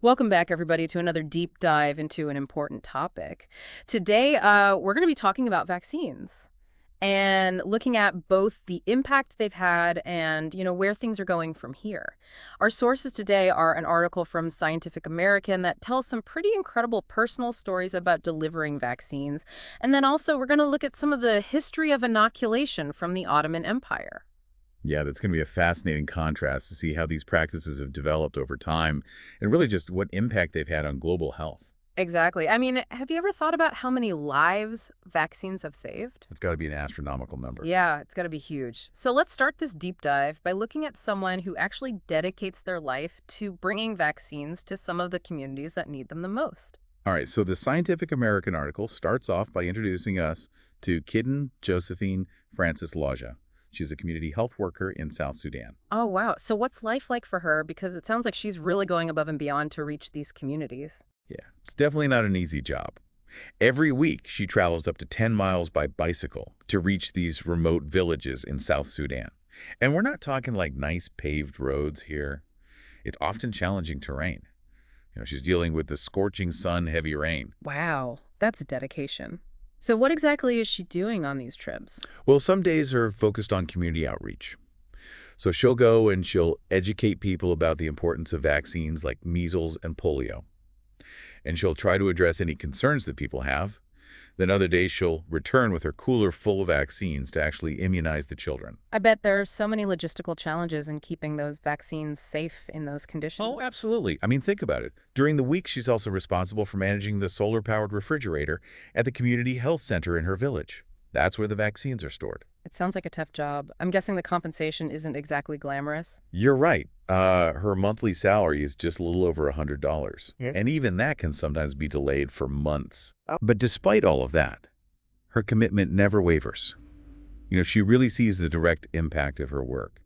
Welcome back, everybody, to another deep dive into an important topic. Today, we're going to be talking about vaccines and looking at both the impact they've had and, where things are going from here. Our sources today are an article from Scientific American that tells some pretty incredible personal stories about delivering vaccines. And then also, we're going to look at some of the history of inoculation from the Ottoman Empire. Yeah, that's going to be a fascinating contrast to see how these practices have developed over time and really just what impact they've had on global health. Exactly. I mean, have you ever thought about how many lives vaccines have saved? It's got to be an astronomical number. Yeah, it's got to be huge. So let's start this deep dive by looking at someone who actually dedicates their life to bringing vaccines to some of the communities that need them the most. All right, so the Scientific American article starts off by introducing us to Kiden Josephine Francis Laja. She's a community health worker in South Sudan. Oh, wow. So what's life like for her? Because it sounds like she's really going above and beyond to reach these communities. Yeah, it's definitely not an easy job. Every week, she travels up to 10 miles by bicycle to reach these remote villages in South Sudan. And we're not talking like nice paved roads here. It's often challenging terrain. She's dealing with the scorching sun, heavy rain. Wow, that's a dedication. So what exactly is she doing on these trips? Well, some days are focused on community outreach. So she'll go and she'll educate people about the importance of vaccines like measles and polio. And she'll try to address any concerns that people have. Then other days she'll return with her cooler full of vaccines to actually immunize the children. I bet there are so many logistical challenges in keeping those vaccines safe in those conditions. Oh, absolutely. I mean, think about it. During the week, she's also responsible for managing the solar-powered refrigerator at the community health center in her village. That's where the vaccines are stored. It sounds like a tough job. I'm guessing the compensation isn't exactly glamorous. You're right. Her monthly salary is just a little over $100. Yeah. And even that can sometimes be delayed for months. Oh. But despite all of that, her commitment never wavers. She really sees the direct impact of her work.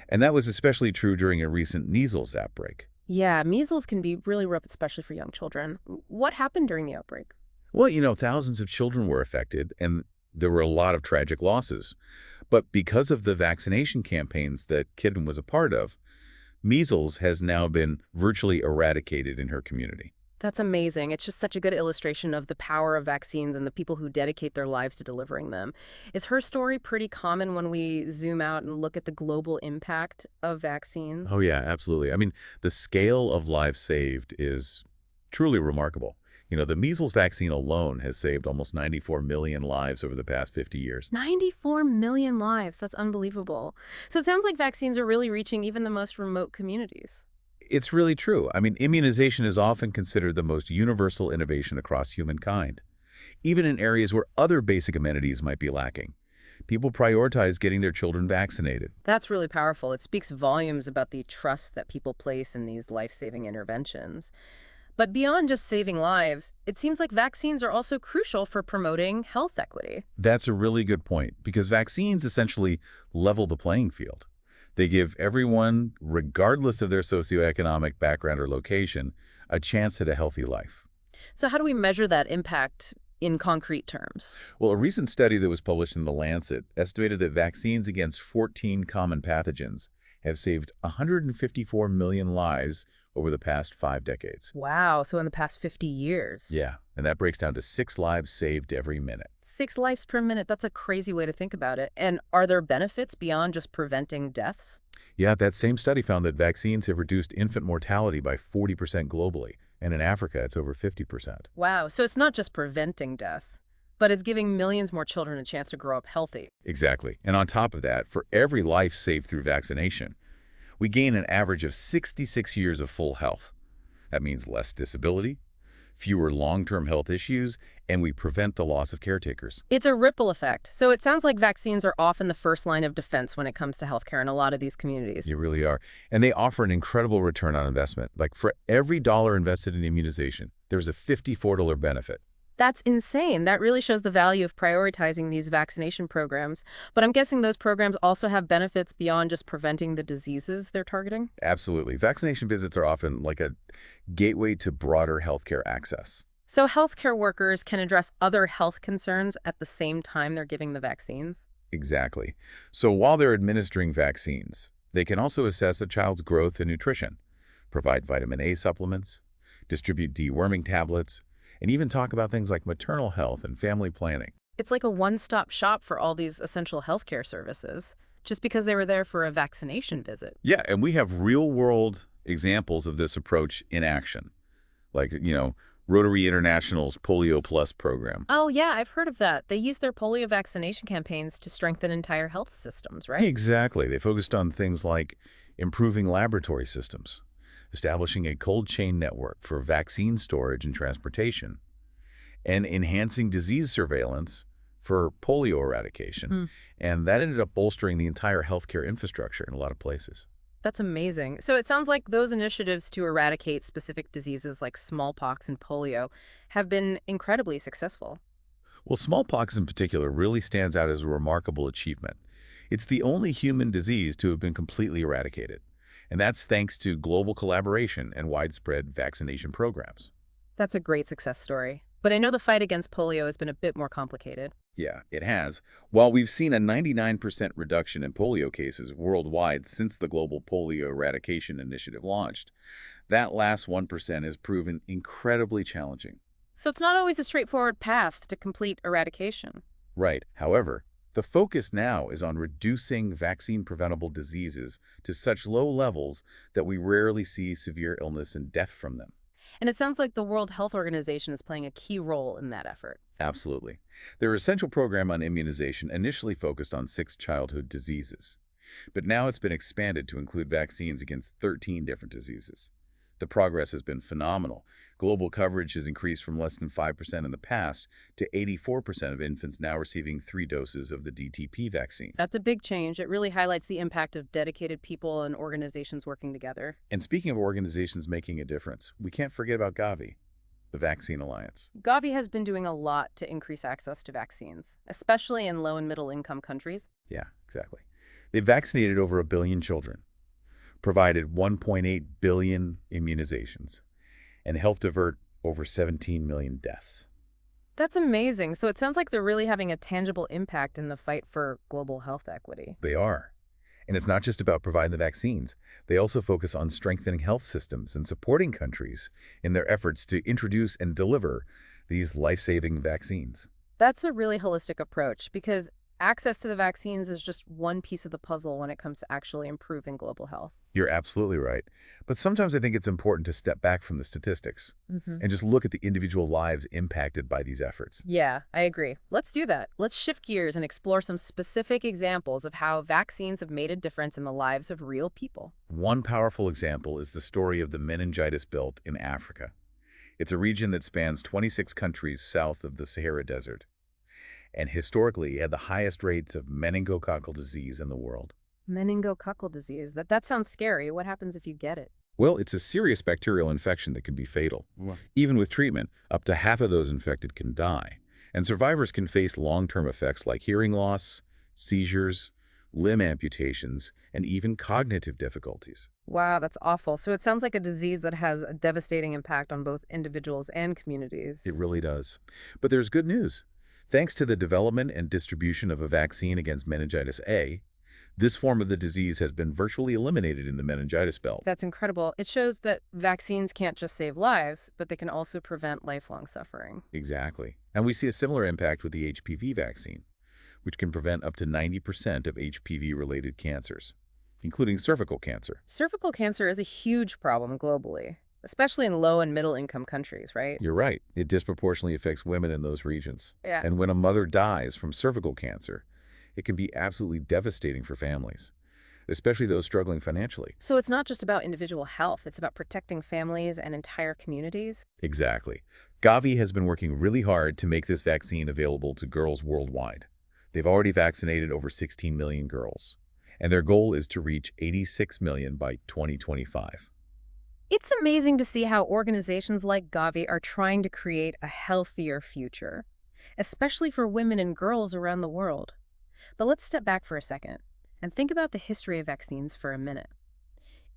And that was especially true during a recent measles outbreak. Yeah, measles can be really rough, especially for young children. What happened during the outbreak? Well, thousands of children were affected, and there were a lot of tragic losses. But because of the vaccination campaigns that Kiden was a part of, measles has now been virtually eradicated in her community. That's amazing. It's just such a good illustration of the power of vaccines and the people who dedicate their lives to delivering them. Is her story pretty common when we zoom out and look at the global impact of vaccines? Oh, yeah, absolutely. I mean, the scale of lives saved is truly remarkable. The measles vaccine alone has saved almost 94 million lives over the past 50 years. 94 million lives. That's unbelievable. So it sounds like vaccines are really reaching even the most remote communities. It's really true. I mean, immunization is often considered the most universal innovation across humankind, even in areas where other basic amenities might be lacking. People prioritize getting their children vaccinated. That's really powerful. It speaks volumes about the trust that people place in these life-saving interventions. But beyond just saving lives, it seems like vaccines are also crucial for promoting health equity. That's a really good point, because vaccines essentially level the playing field. They give everyone, regardless of their socioeconomic background or location, a chance at a healthy life. So how do we measure that impact in concrete terms? Well, a recent study that was published in The Lancet estimated that vaccines against 14 common pathogens have saved 154 million lives over the past 5 decades. Wow, so in the past 50 years. Yeah, and that breaks down to 6 lives saved every minute. 6 lives per minute, that's a crazy way to think about it. And are there benefits beyond just preventing deaths? Yeah, that same study found that vaccines have reduced infant mortality by 40% globally, and in Africa it's over 50%. Wow, so it's not just preventing death, but it's giving millions more children a chance to grow up healthy. Exactly. And on top of that, for every life saved through vaccination, we gain an average of 66 years of full health. That means less disability, fewer long-term health issues, and we prevent the loss of caretakers. It's a ripple effect. So it sounds like vaccines are often the first line of defense when it comes to healthcare in a lot of these communities. They really are. And they offer an incredible return on investment. Like for every dollar invested in immunization, there's a $54 benefit. That's insane. That really shows the value of prioritizing these vaccination programs. But I'm guessing those programs also have benefits beyond just preventing the diseases they're targeting? Absolutely. Vaccination visits are often like a gateway to broader healthcare access. So healthcare workers can address other health concerns at the same time they're giving the vaccines? Exactly. So while they're administering vaccines, they can also assess a child's growth and nutrition, provide vitamin A supplements, distribute deworming tablets, and even talk about things like maternal health and family planning. It's like a one-stop shop for all these essential healthcare services, just because they were there for a vaccination visit. Yeah, and we have real-world examples of this approach in action, like, Rotary International's Polio Plus program. Oh, yeah, I've heard of that. They use their polio vaccination campaigns to strengthen entire health systems, right? Exactly. They focused on things like improving laboratory systems, establishing a cold chain network for vaccine storage and transportation, and enhancing disease surveillance for polio eradication. And that ended up bolstering the entire healthcare infrastructure in a lot of places. That's amazing. So it sounds like those initiatives to eradicate specific diseases like smallpox and polio have been incredibly successful. Well, smallpox in particular really stands out as a remarkable achievement. It's the only human disease to have been completely eradicated, and that's thanks to global collaboration and widespread vaccination programs. That's a great success story. But I know the fight against polio has been a bit more complicated. Yeah, it has. While we've seen a 99% reduction in polio cases worldwide since the Global Polio Eradication Initiative launched, that last 1% has proven incredibly challenging. So it's not always a straightforward path to complete eradication. Right. However, the focus now is on reducing vaccine-preventable diseases to such low levels that we rarely see severe illness and death from them. And it sounds like the World Health Organization is playing a key role in that effort. Absolutely. Their essential program on immunization initially focused on 6 childhood diseases, but now it's been expanded to include vaccines against 13 different diseases. The progress has been phenomenal. Global coverage has increased from less than 5% in the past to 84% of infants now receiving 3 doses of the DTP vaccine. That's a big change. It really highlights the impact of dedicated people and organizations working together. And speaking of organizations making a difference, we can't forget about Gavi, the Vaccine Alliance. Gavi has been doing a lot to increase access to vaccines, especially in low and middle income countries. Yeah, exactly. They've vaccinated over 1 billion children, provided 1.8 billion immunizations, and helped avert over 17 million deaths. That's amazing. So it sounds like they're really having a tangible impact in the fight for global health equity. They are. And it's not just about providing the vaccines. They also focus on strengthening health systems and supporting countries in their efforts to introduce and deliver these life-saving vaccines. That's a really holistic approach because access to the vaccines is just one piece of the puzzle when it comes to actually improving global health. You're absolutely right. But sometimes I think it's important to step back from the statistics and just look at the individual lives impacted by these efforts. Yeah, I agree. Let's do that. Let's shift gears and explore some specific examples of how vaccines have made a difference in the lives of real people. One powerful example is the story of the meningitis belt in Africa. It's a region that spans 26 countries south of the Sahara Desert, and historically had the highest rates of meningococcal disease in the world. Meningococcal disease. That sounds scary. What happens if you get it? Well, it's a serious bacterial infection that can be fatal. Even with treatment, up to half of those infected can die. And survivors can face long-term effects like hearing loss, seizures, limb amputations, and even cognitive difficulties. Wow, that's awful. So it sounds like a disease that has a devastating impact on both individuals and communities. It really does. But there's good news. Thanks to the development and distribution of a vaccine against meningitis A, this form of the disease has been virtually eliminated in the meningitis belt. That's incredible. It shows that vaccines can't just save lives, but they can also prevent lifelong suffering. Exactly. And we see a similar impact with the HPV vaccine, which can prevent up to 90% of HPV-related cancers, including cervical cancer. Cervical cancer is a huge problem globally, especially in low and middle income countries, right? You're right. It disproportionately affects women in those regions. Yeah. And when a mother dies from cervical cancer, it can be absolutely devastating for families, especially those struggling financially. So it's not just about individual health, it's about protecting families and entire communities? Exactly. Gavi has been working really hard to make this vaccine available to girls worldwide. They've already vaccinated over 16 million girls, and their goal is to reach 86 million by 2025. It's amazing to see how organizations like Gavi are trying to create a healthier future, especially for women and girls around the world. But let's step back for a second and think about the history of vaccines for a minute.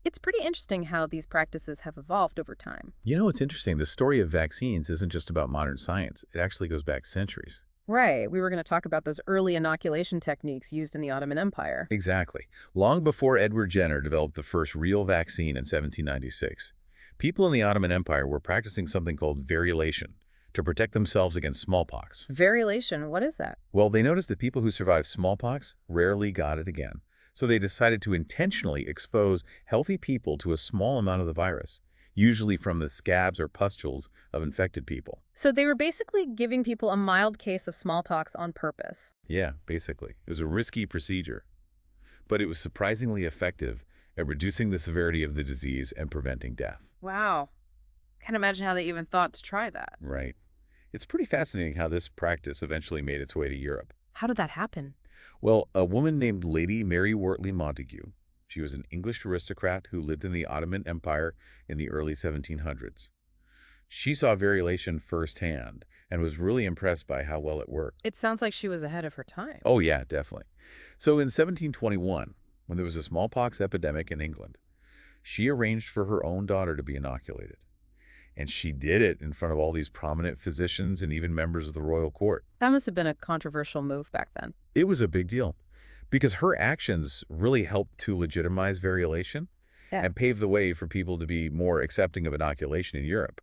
It's pretty interesting how these practices have evolved over time. You know, it's interesting. The story of vaccines isn't just about modern science. It actually goes back centuries. Right, we were going to talk about those early inoculation techniques used in the Ottoman Empire. Exactly. Long before Edward Jenner developed the first real vaccine in 1796, People in the Ottoman Empire were practicing something called variolation to protect themselves against smallpox. Variolation, what is that? Well, they noticed that people who survived smallpox rarely got it again. So they decided to intentionally expose healthy people to a small amount of the virus, usually from the scabs or pustules of infected people. So they were basically giving people a mild case of smallpox on purpose. Yeah, basically. It was a risky procedure, but it was surprisingly effective at reducing the severity of the disease and preventing death. Wow. Can't imagine how they even thought to try that. Right. It's pretty fascinating how this practice eventually made its way to Europe. How did that happen? Well, a woman named Lady Mary Wortley Montagu, she was an English aristocrat who lived in the Ottoman Empire in the early 1700s. She saw variolation firsthand and was really impressed by how well it worked. It sounds like she was ahead of her time. Oh yeah, definitely. So in 1721, when there was a smallpox epidemic in England, she arranged for her own daughter to be inoculated. And she did it in front of all these prominent physicians and even members of the royal court. That must have been a controversial move back then. It was a big deal because her actions really helped to legitimize variolation and pave the way for people to be more accepting of inoculation in Europe.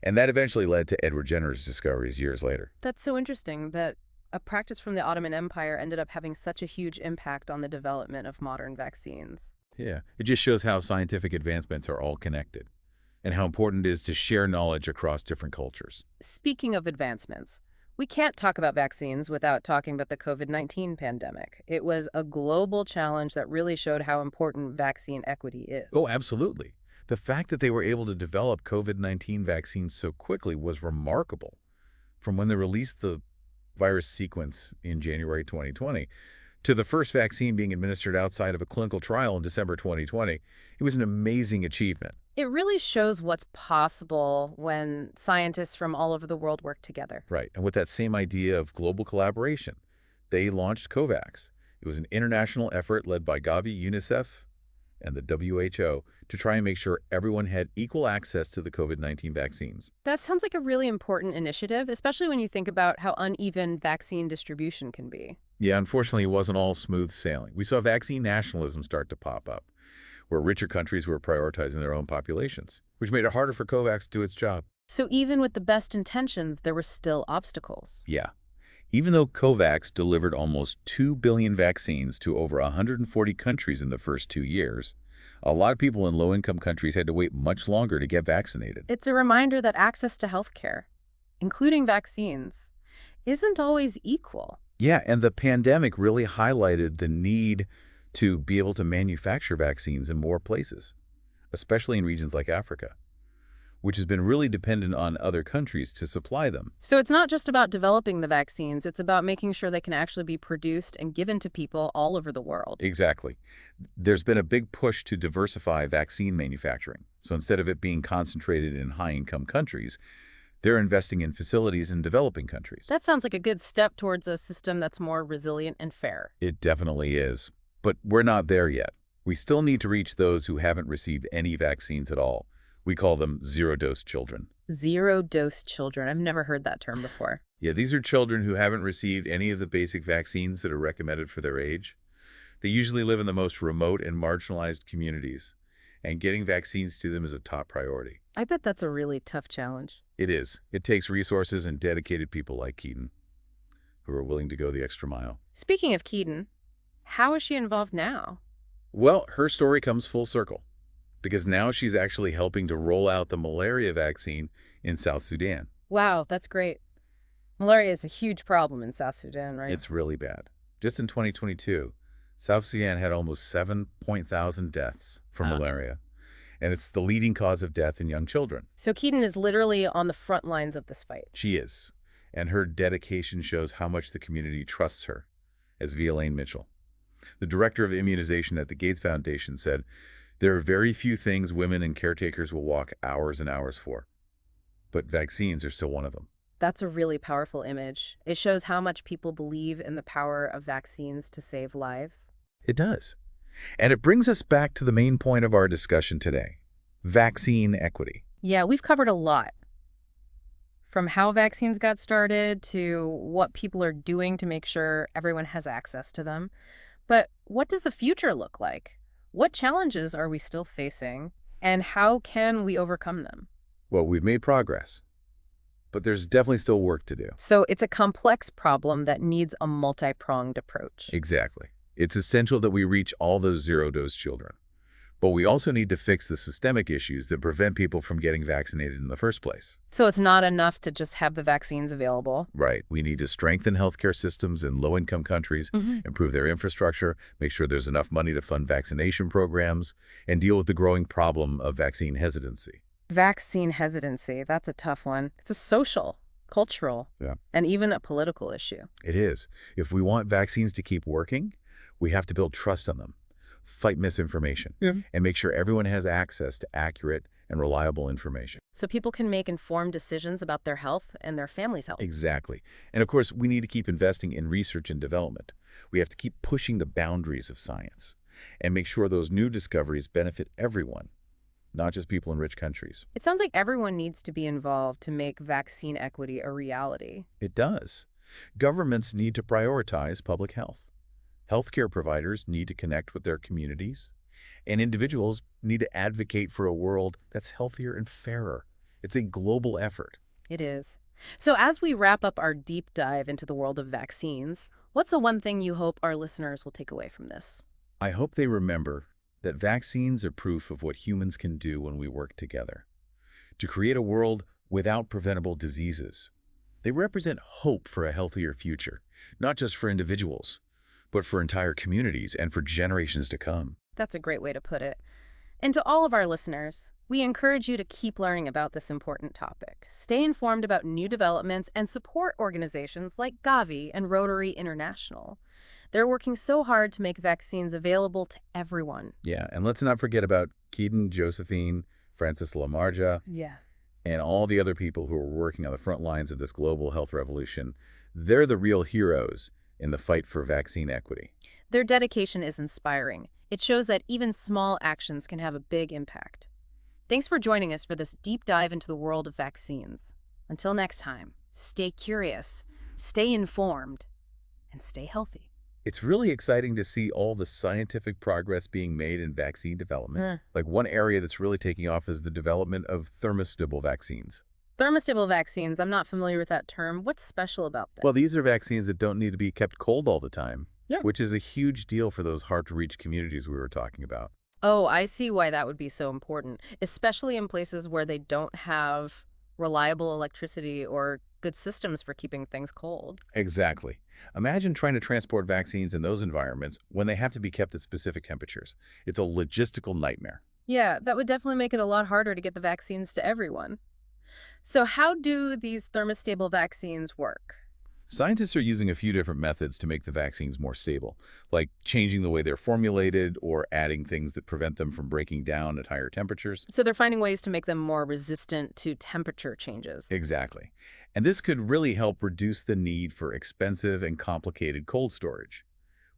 And that eventually led to Edward Jenner's discoveries years later. That's so interesting that a practice from the Ottoman Empire ended up having such a huge impact on the development of modern vaccines. Yeah, it just shows how scientific advancements are all connected and how important it is to share knowledge across different cultures. Speaking of advancements, we can't talk about vaccines without talking about the COVID-19 pandemic. It was a global challenge that really showed how important vaccine equity is. Oh, absolutely. The fact that they were able to develop COVID-19 vaccines so quickly was remarkable. From when they released the virus sequence in January 2020 to the first vaccine being administered outside of a clinical trial in December 2020, it was an amazing achievement. It really shows what's possible when scientists from all over the world work together. Right, and with that same idea of global collaboration, they launched Covax. It was an international effort led by Gavi, UNICEF, and the WHO to try and make sure everyone had equal access to the COVID-19 vaccines. That sounds like a really important initiative, especially when you think about how uneven vaccine distribution can be. Yeah, unfortunately, it wasn't all smooth sailing. We saw vaccine nationalism start to pop up, where richer countries were prioritizing their own populations, which made it harder for Covax to do its job. So even with the best intentions, there were still obstacles. Yeah. Even though Covax delivered almost 2 billion vaccines to over 140 countries in the first 2 years, a lot of people in low-income countries had to wait much longer to get vaccinated. It's a reminder that access to healthcare, including vaccines, isn't always equal. Yeah, and the pandemic really highlighted the need to be able to manufacture vaccines in more places, especially in regions like Africa, which has been really dependent on other countries to supply them. So it's not just about developing the vaccines, it's about making sure they can actually be produced and given to people all over the world. Exactly. There's been a big push to diversify vaccine manufacturing. So instead of it being concentrated in high-income countries, they're investing in facilities in developing countries. That sounds like a good step towards a system that's more resilient and fair. It definitely is. But we're not there yet. We still need to reach those who haven't received any vaccines at all. We call them zero-dose children. Zero-dose children. I've never heard that term before. Yeah, these are children who haven't received any of the basic vaccines that are recommended for their age. They usually live in the most remote and marginalized communities, and getting vaccines to them is a top priority. I bet that's a really tough challenge. It is. It takes resources and dedicated people like Kiden, who are willing to go the extra mile. Speaking of Kiden, how is she involved now? Well, her story comes full circle, because now she's actually helping to roll out the malaria vaccine in South Sudan. Wow, that's great. Malaria is a huge problem in South Sudan, right? It's really bad. Just in 2022, South Sudan had almost 7,000 deaths from malaria, and it's the leading cause of death in young children. So Kiden is literally on the front lines of this fight. She is, and her dedication shows how much the community trusts her, as Violaine Mitchell, the director of immunization at the Gates Foundation, said, "There are very few things women and caretakers will walk hours and hours for, but vaccines are still one of them." That's a really powerful image. It shows how much people believe in the power of vaccines to save lives. It does. And it brings us back to the main point of our discussion today, vaccine equity. Yeah, we've covered a lot. From how vaccines got started to what people are doing to make sure everyone has access to them. But what does the future look like? What challenges are we still facing? And how can we overcome them? Well, we've made progress, but there's definitely still work to do. So it's a complex problem that needs a multi-pronged approach. Exactly. It's essential that we reach all those zero-dose children. But we also need to fix the systemic issues that prevent people from getting vaccinated in the first place. So it's not enough to just have the vaccines available. Right. We need to strengthen healthcare systems in low-income countries, improve their infrastructure, make sure there's enough money to fund vaccination programs, and deal with the growing problem of vaccine hesitancy. Vaccine hesitancy, that's a tough one. It's a social, cultural, and even a political issue. It is. If we want vaccines to keep working, we have to build trust on them, fight misinformation, and make sure everyone has access to accurate and reliable information. So people can make informed decisions about their health and their family's health. Exactly. And of course, we need to keep investing in research and development. We have to keep pushing the boundaries of science and make sure those new discoveries benefit everyone, not just people in rich countries. It sounds like everyone needs to be involved to make vaccine equity a reality. It does. Governments need to prioritize public health. Healthcare providers need to connect with their communities, and individuals need to advocate for a world that's healthier and fairer. It's a global effort. It is. So as we wrap up our deep dive into the world of vaccines, what's the one thing you hope our listeners will take away from this? I hope they remember that vaccines are proof of what humans can do when we work together to create a world without preventable diseases. They represent hope for a healthier future, not just for individuals, but for entire communities and for generations to come. That's a great way to put it. And to all of our listeners, we encourage you to keep learning about this important topic. Stay informed about new developments and support organizations like Gavi and Rotary International. They're working so hard to make vaccines available to everyone. Yeah, and let's not forget about Kiden Josephine Francis Laja and all the other people who are working on the front lines of this global health revolution. They're the real heroes in the fight for vaccine equity. Their dedication is inspiring. It shows that even small actions can have a big impact. Thanks for joining us for this deep dive into the world of vaccines. Until next time, stay curious, stay informed, and stay healthy. It's really exciting to see all the scientific progress being made in vaccine development. Like one area that's really taking off is the development of thermostable vaccines. Thermostable vaccines, I'm not familiar with that term. What's special about them? Well, these are vaccines that don't need to be kept cold all the time, which is a huge deal for those hard-to-reach communities we were talking about. Oh, I see why that would be so important, especially in places where they don't have reliable electricity or good systems for keeping things cold. Exactly. Imagine trying to transport vaccines in those environments when they have to be kept at specific temperatures. It's a logistical nightmare. Yeah, that would definitely make it a lot harder to get the vaccines to everyone. So how do these thermostable vaccines work? Scientists are using a few different methods to make the vaccines more stable, like changing the way they're formulated or adding things that prevent them from breaking down at higher temperatures. So they're finding ways to make them more resistant to temperature changes. Exactly. And this could really help reduce the need for expensive and complicated cold storage,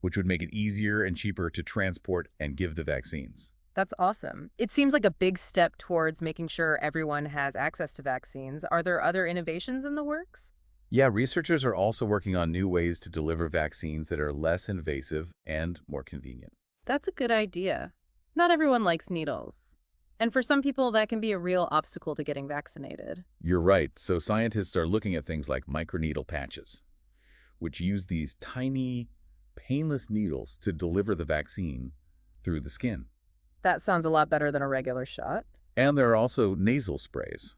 which would make it easier and cheaper to transport and give the vaccines. That's awesome. It seems like a big step towards making sure everyone has access to vaccines. Are there other innovations in the works? Yeah, researchers are also working on new ways to deliver vaccines that are less invasive and more convenient. That's a good idea. Not everyone likes needles. And for some people, that can be a real obstacle to getting vaccinated. You're right. So scientists are looking at things like microneedle patches, which use these tiny, painless needles to deliver the vaccine through the skin. That sounds a lot better than a regular shot. And there are also nasal sprays,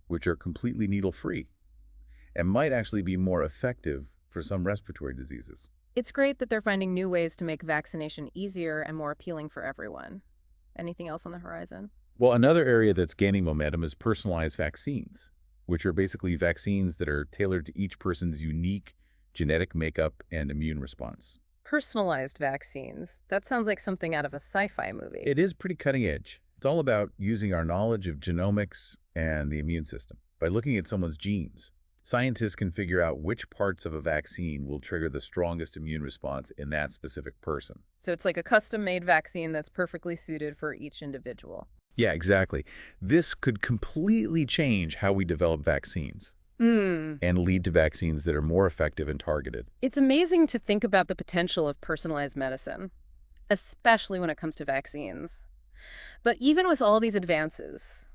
which are completely needle-free and might actually be more effective for some respiratory diseases. It's great that they're finding new ways to make vaccination easier and more appealing for everyone. Anything else on the horizon? Well, another area that's gaining momentum is personalized vaccines, which are basically vaccines that are tailored to each person's unique genetic makeup and immune response. Personalized vaccines. That sounds like something out of a sci-fi movie. It is pretty cutting edge. It's all about using our knowledge of genomics and the immune system. By looking at someone's genes, scientists can figure out which parts of a vaccine will trigger the strongest immune response in that specific person. So it's like a custom-made vaccine that's perfectly suited for each individual. Yeah, exactly. This could completely change how we develop vaccines and lead to vaccines that are more effective and targeted. It's amazing to think about the potential of personalized medicine, especially when it comes to vaccines. But even with all these advances,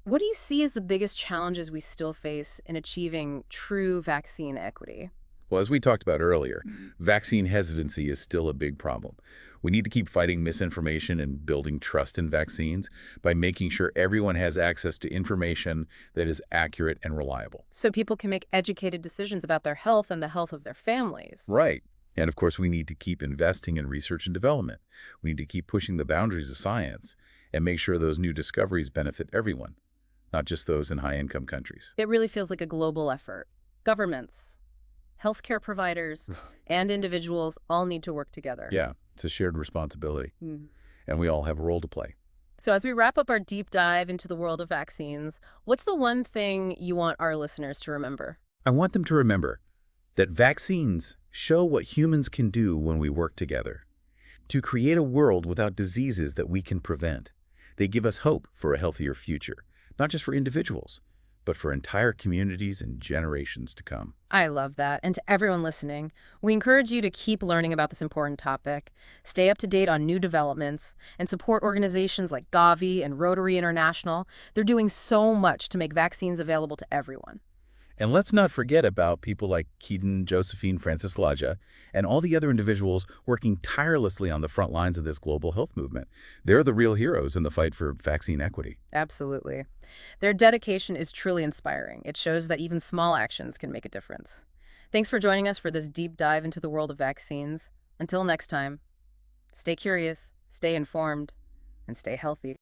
what do you see as the biggest challenges we still face in achieving true vaccine equity? Well, as we talked about earlier, vaccine hesitancy is still a big problem. We need to keep fighting misinformation and building trust in vaccines by making sure everyone has access to information that is accurate and reliable. So people can make educated decisions about their health and the health of their families. Right. And of course, we need to keep investing in research and development. We need to keep pushing the boundaries of science and make sure those new discoveries benefit everyone, not just those in high-income countries. It really feels like a global effort. Governments, healthcare providers, and individuals all need to work together. Yeah, it's a shared responsibility, Mm. and we all have a role to play. So as we wrap up our deep dive into the world of vaccines, what's the one thing you want our listeners to remember? I want them to remember that vaccines show what humans can do when we work together to create a world without diseases that we can prevent. They give us hope for a healthier future, not just for individuals, but for entire communities and generations to come. I love that. And to everyone listening, we encourage you to keep learning about this important topic, stay up to date on new developments, and support organizations like Gavi and Rotary International. They're doing so much to make vaccines available to everyone. And let's not forget about people like Kiden Josephine Francis Laja and all the other individuals working tirelessly on the front lines of this global health movement. They're the real heroes in the fight for vaccine equity. Absolutely. Their dedication is truly inspiring. It shows that even small actions can make a difference. Thanks for joining us for this deep dive into the world of vaccines. Until next time, stay curious, stay informed, and stay healthy.